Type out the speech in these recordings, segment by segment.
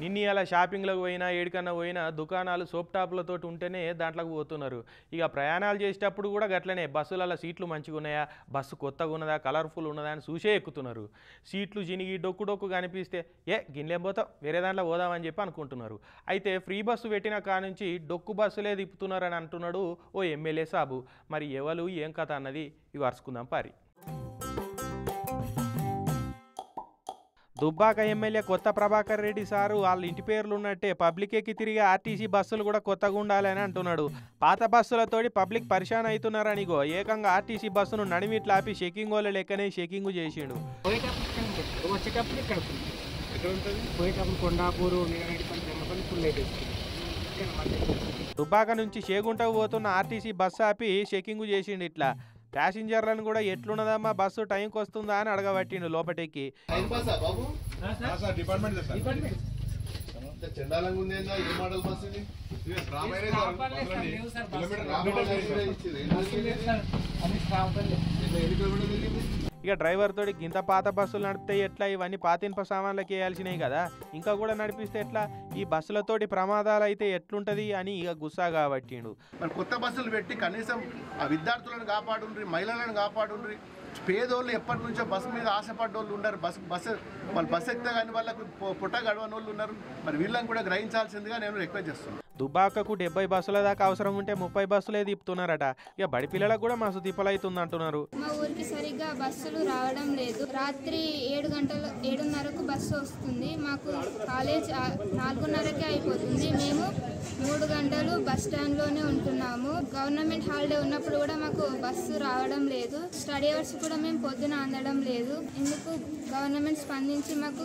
నిన్న ఇలా షాపింగ్లకు పోయినా ఏడికన్నా పోయినా దుకాణాలు సోప్ టాప్లతో ఉంటేనే దాంట్లోకి పోతున్నారు. ఇక ప్రయాణాలు చేసేటప్పుడు కూడా గట్లనే బస్సులలో సీట్లు మంచిగా ఉన్నాయా, బస్సు కొత్తగా ఉన్నదా, కలర్ఫుల్ ఉన్నదా అని చూసే ఎక్కుతున్నారు. సీట్లు జినిగి డొక్కు కనిపిస్తే గిన్నెం పోతాం వేరే దాంట్లో పోదామని చెప్పి అనుకుంటున్నారు. అయితే ఫ్రీ బస్సు పెట్టిన కానుంచి డొక్కు బస్సులే తిప్పుతున్నారని అంటున్నాడు ఓ ఎమ్మెల్యే సాబు. మరి ఎవరు ఏం కథ అన్నది ఇవి అరుచుకుందాం పారి. దుబ్బాక ఎమ్మెల్యే కొత్త ప్రభాకర్ రెడ్డి సారు వాళ్ళ ఇంటి పేర్లు ఉన్నట్టే పబ్లిక్ ఎక్కి తిరిగి ఆర్టీసీ బస్సులు కూడా కొత్తగా ఉండాలని అంటున్నాడు. పాత బస్సులతోటి పబ్లిక్ పరిశాన్ అవుతున్నారనిగో ఏకంగా ఆర్టీసీ బస్సును నడిమిట్లా ఆపి చెకింగ్ వాళ్ళ లెక్కనే చెకింగ్ చేసిండు. దుబ్బాక నుంచి షేగుంటకు పోతున్న ఆర్టీసీ బస్సు ఆపి చెకింగ్ చేసిండు. ఇట్లా ప్యాసింజర్లను కూడా ఎట్లున్నదమ్మా బస్సు టైంకి వస్తుందా అని అడగబట్టిండు లోపటికి. ఇక డ్రైవర్ తోటి గింత పాత బస్సులు నడిపితే ఎట్లా, ఇవన్నీ పాతింప సామాన్లకి వేయాల్సినవి కదా, ఇంకా కూడా నడిపిస్తే ఎట్లా, ఈ బస్సులతోటి ప్రమాదాలు అయితే ఎట్లుంటది అని ఇక గుస్సా కాబట్టిండు. మరి కొత్త బస్సులు పెట్టి కనీసం ఆ విద్యార్థులను కాపాడుండ్రి, మహిళలను కాపాడుండ్రి. పేదోళ్ళు ఎప్పటి నుంచో బస్సు మీద ఆశపడ్డోళ్ళు ఉన్నారు. వాళ్ళు బస్సు ఎక్కితే కానీ వాళ్ళకు పుట్ట గడవని వాళ్ళు ఉన్నారు. మరి వీళ్ళని కూడా గ్రహించాల్సిందిగా నేను రిక్వెస్ట్ చేస్తున్నాను. దుబ్బాకకు 70 బస్సుల దాకా అవసరం ఉంటే 30 బస్సులే తిప్పుతున్నారట. ఇక బడి పిల్లలకు కూడా మస్తు తిప్పలైతుంది అంటున్నారు. మా ఊరికి సరిగ్గా బస్సులు రావడం లేదు. రాత్రి 7:30కు బస్సు వస్తుంది. మాకు కాలేజ్ 4:30కే అయిపోతుంది. మేము 3 గంటలు బస్ స్టాండ్లోనే ఉంటున్నాము. గవర్నమెంట్ హాలిడే ఉన్నప్పుడు కూడా మాకు బస్సు రావడం లేదు. స్టడీ అవర్స్ కూడా మేము పొద్దున అందడం లేదు. ఇందుకు గవర్నమెంట్ స్పందించి మాకు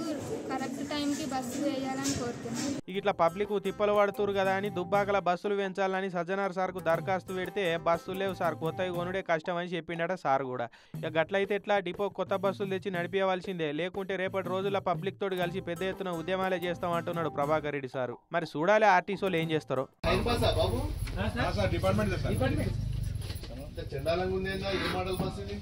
కరెక్ట్ టైంకి బస్సు వేయాలని కోరుతున్నాం. ఇట్లా పబ్లిక్ తిప్పలు పడుతురు కదా అని దుబ్బాకల బస్సులు పెంచాలని సజ్జనార్ సార్కు దరఖాస్తు పెడితే బస్సులు లేవు సార్, కొత్తవి కొనుడే కష్టం అని చెప్పిండట సార్ కూడా. ఇక గట్లయితే ఎట్లా, డిపో కొత్త బస్సులు తెచ్చి నడిపించవలసిందే, లేకుంటే రేపటి రోజుల్లో పబ్లిక్ తోటి కలిసి పెద్ద ఎత్తున ఉద్యమాలే చేస్తాం అంటున్నాడు ప్రభాకర్ రెడ్డి సారు. మరి చూడాలి ఆర్టీసీలు ఏం చేస్తారో. చెండాలంగా ఉంది ఏ మోడల్ బస్సు ఇది?